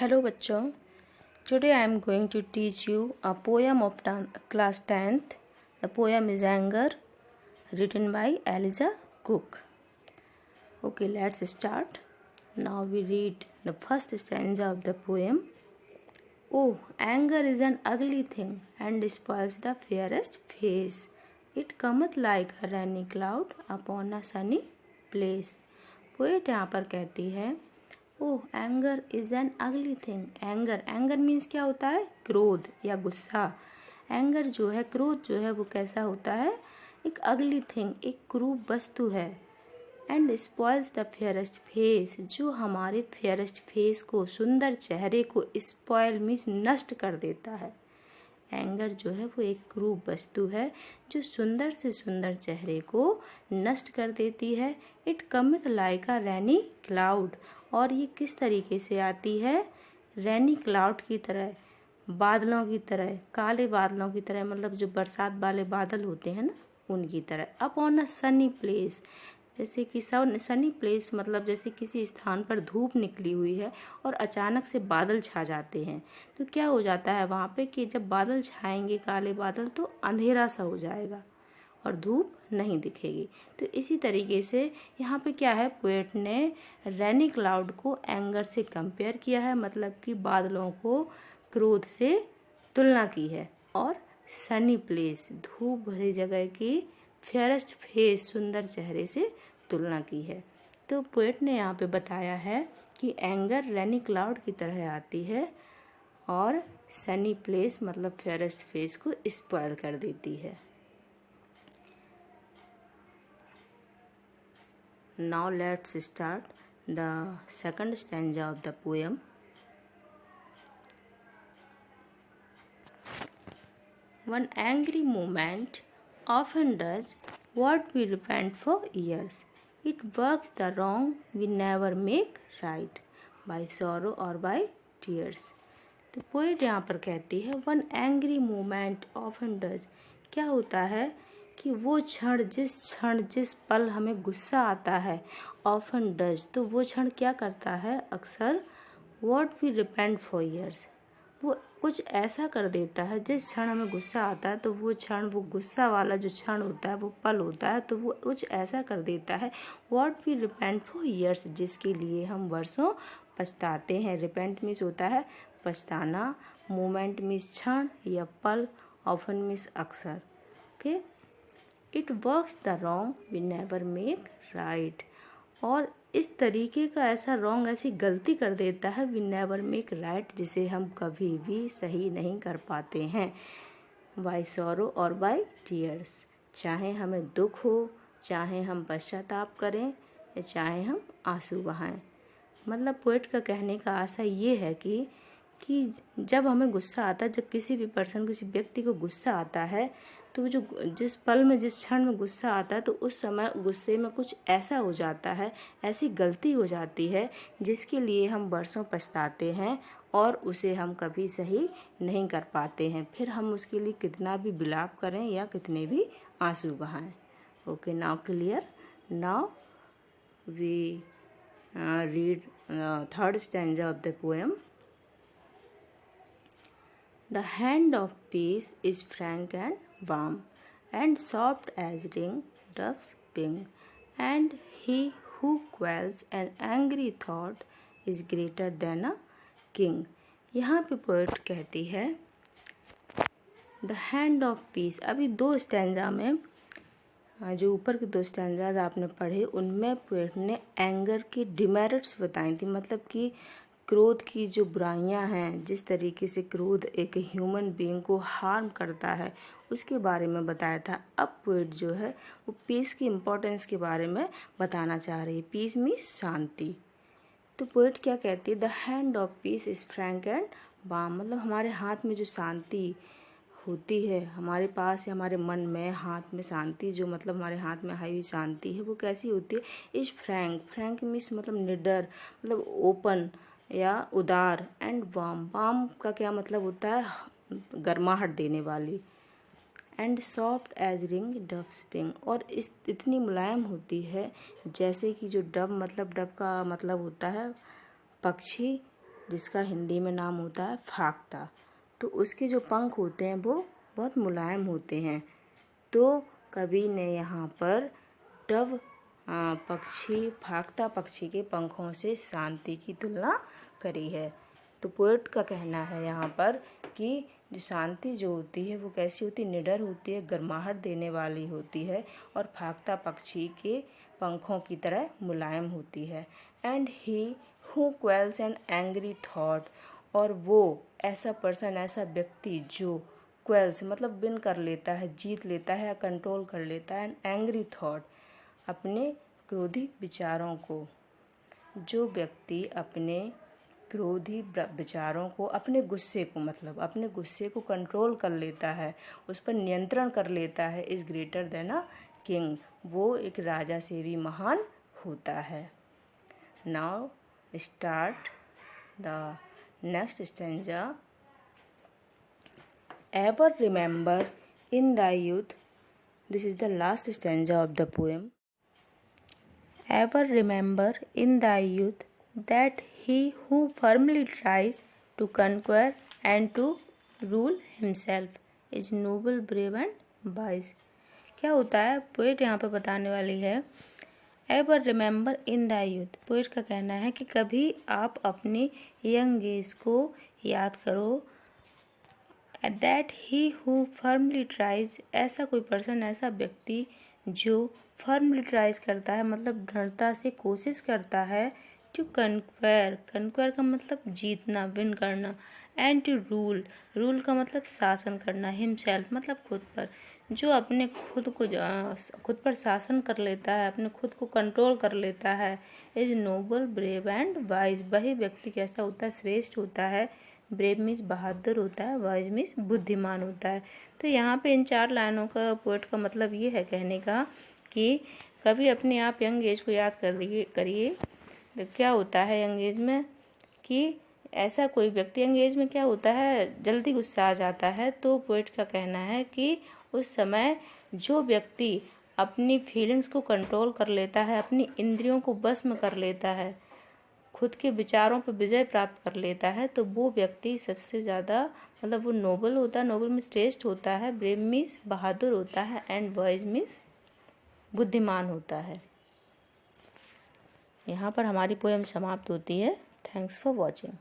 Hello बच्चों, today I am going to teach you a poem of class 10th. The poem is Anger, written by Eliza Cook. Okay, let's start. Now we read the first stanza of the poem. Oh, anger is an ugly thing and spoils the fairest face. It cometh like a rainy cloud upon a sunny place. Poet यहाँ पर कहती है oh anger is an ugly thing. Anger means क्या होता है? क्रोध या गुस्सा। एंगर जो है, क्रोध जो है वो कैसा होता है? एक अगली थिंग, एक क्रूप वस्तु है। And spoils the fairest face, जो हमारे फेयरेस्ट फेस को, सुंदर चेहरे को स्पॉइल मीन्स नष्ट कर देता है। एंगर जो है वो एक क्रूप वस्तु है जो सुंदर से सुंदर चेहरे को नष्ट कर देती है। It cometh like a rainy cloud, और ये किस तरीके से आती है? रेनी क्लाउड की तरह, बादलों की तरह, काले बादलों की तरह, मतलब जो बरसात वाले बादल होते हैं ना, उनकी तरह। अपॉन अ सनी प्लेस, जैसे कि सनी प्लेस मतलब जैसे किसी स्थान पर धूप निकली हुई है और अचानक से बादल छा जाते हैं, तो क्या हो जाता है वहाँ पे कि जब बादल छाएंगे, काले बादल, तो अंधेरा सा हो जाएगा और धूप नहीं दिखेगी। तो इसी तरीके से यहाँ पे क्या है, पोएट ने रेनी क्लाउड को एंगर से कंपेयर किया है, मतलब कि बादलों को क्रोध से तुलना की है, और सनी प्लेस, धूप भरी जगह की फेयरेस्ट फेस, सुंदर चेहरे से तुलना की है। तो पोएट ने यहाँ पे बताया है कि एंगर रेनी क्लाउड की तरह आती है और सनी प्लेस मतलब फेयरेस्ट फेस को स्पॉइल कर देती है। Now let's start the second stanza of the poem. One angry moment often does what we repent for years. It works the wrong we never make right by sorrow or by tears. तो poet यहाँ पर कहती है one angry moment often does, क्या होता है कि वो क्षण, जिस पल हमें गुस्सा आता है, ऑफन डज, तो वो क्षण क्या करता है? अक्सर what we repent for years, वो कुछ ऐसा कर देता है। जिस क्षण हमें गुस्सा आता है तो वो क्षण, वो गुस्सा वाला जो क्षण होता है, वो पल होता है, तो वो कुछ ऐसा कर देता है what we repent for years, जिसके लिए हम वर्षों पछताते हैं। रिपेंट मीन्स होता है पछताना, मोमेंट मीन्स क्षण या पल, ऑफन मीन्स अक्सर। Okay, it works the wrong we never make right, और इस तरीके का ऐसा रॉन्ग, ऐसी गलती कर देता है वी नेवर मेक राइट, जिसे हम कभी भी सही नहीं कर पाते हैं। बाय सॉरो और बाय टीयर्स, चाहे हमें दुख हो, चाहे हम पश्चाताप करें, या चाहे हम आंसू बहाएं। मतलब पोएट का कहने का आशा ये है कि जब हमें गुस्सा आता है, जब किसी भी पर्सन, किसी व्यक्ति को गुस्सा आता है, तो जो जिस पल में, जिस क्षण में गुस्सा आता है, तो उस समय गुस्से में कुछ ऐसा हो जाता है, ऐसी गलती हो जाती है जिसके लिए हम बरसों पछताते हैं और उसे हम कभी सही नहीं कर पाते हैं। फिर हम उसके लिए कितना भी विलाप करें या कितने भी आंसू बहाएं। Okay, now clear. Now we read third stanza of the poem. The hand of peace is frank and warm, and soft as dove's wing, and he who quells an angry thought is greater than a king. यहाँ पे poet कहती है the hand of peace. अभी दो stanza में, जो ऊपर के दो स्टैंजाज आपने पढ़े, उनमें पोएट ने एंगर की डिमेरिट्स बताई थी, मतलब कि क्रोध की जो बुराइयां हैं, जिस तरीके से क्रोध एक ह्यूमन बीइंग को हार्म करता है, उसके बारे में बताया था। अब पोएट जो है वो पीस की इम्पोर्टेंस के बारे में बताना चाह रही है। पीस मीन्स शांति। तो पोएट क्या कहती है? The hand of peace is Frank and warm, मतलब हमारे हाथ में जो शांति होती है, हमारे पास या हमारे मन में, हाथ में शांति, जो मतलब हमारे हाथ में आई हुई शांति है, वो कैसी होती है? इज फ्रैंक मीन्स मतलब निडर, मतलब ओपन या उदार, एंड वार्म का क्या मतलब होता है? गर्माहट देने वाली। And soft as dove's wing, और इतनी मुलायम होती है जैसे कि जो डव, मतलब डव का मतलब होता है पक्षी, जिसका हिंदी में नाम होता है फाख्ता। तो उसके जो पंख होते हैं वो बहुत मुलायम होते हैं। तो कवि ने यहाँ पर डव पक्षी, फाख्ता पक्षी के पंखों से शांति की तुलना करी है। तो पोएट का कहना है यहाँ पर कि जो शांति जो होती है वो कैसी होती है, निडर होती है, गर्माहट देने वाली होती है और फाख्ता पक्षी के पंखों की तरह मुलायम होती है। And he who क्वेल्स an angry thought, और वो ऐसा पर्सन, ऐसा व्यक्ति जो क्वेल्स मतलब विन कर लेता है, जीत लेता है या कंट्रोल कर लेता है एन एंग्री थॉट, अपने क्रोधी विचारों को। जो व्यक्ति अपने क्रोधी विचारों को, अपने गुस्से को, मतलब अपने गुस्से को कंट्रोल कर लेता है, उस पर नियंत्रण कर लेता है, is greater than a king, वो एक राजा से भी महान होता है। Now start the next stanza. Ever remember in thy youth, this is the last stanza of the poem. Ever remember in thy youth that he who firmly tries to conquer and to rule himself is noble, brave and wise. क्या होता है, poet यहाँ पर बताने वाली है ever remember in the youth. Poet का कहना है कि कभी आप अपनी यंग एज को याद करो। That he who firmly tries, ऐसा कोई पर्सन, ऐसा व्यक्ति जो फर्मली ट्राइज करता है, मतलब दृढ़ता से कोशिश करता है, टू कन्क्वेर, कन्क्वेर का मतलब जीतना, विन करना, एंड टू रूल, रूल का मतलब शासन करना, हिमसेल्फ मतलब खुद पर, जो अपने खुद पर शासन कर लेता है, अपने खुद को कंट्रोल कर लेता है, is noble, brave and wise, वही व्यक्ति कैसा होता है, श्रेष्ठ होता है। ब्रेव मीन्स बहादुर होता है, वाइज मीन्स बुद्धिमान होता है। तो यहाँ पे इन 4 लाइनों का पोएट का मतलब ये है कहने का कि कभी अपने आप यंग एज को याद करिए। तो क्या होता है यंग एज में कि ऐसा कोई व्यक्ति, यंग एज में क्या होता है, जल्दी गुस्सा आ जाता है। तो पोएट का कहना है कि उस समय जो व्यक्ति अपनी फीलिंग्स को कंट्रोल कर लेता है, अपनी इंद्रियों को वश में कर लेता है, खुद के विचारों पर विजय प्राप्त कर लेता है, तो वो व्यक्ति सबसे ज़्यादा, मतलब वो नोबल होता है, नोबल मीन्स श्रेष्ठ होता है, ब्रेव मीन्स बहादुर होता है, एंड वाइज मीन्स बुद्धिमान होता है। यहाँ पर हमारी पोएम समाप्त होती है। Thanks for watching.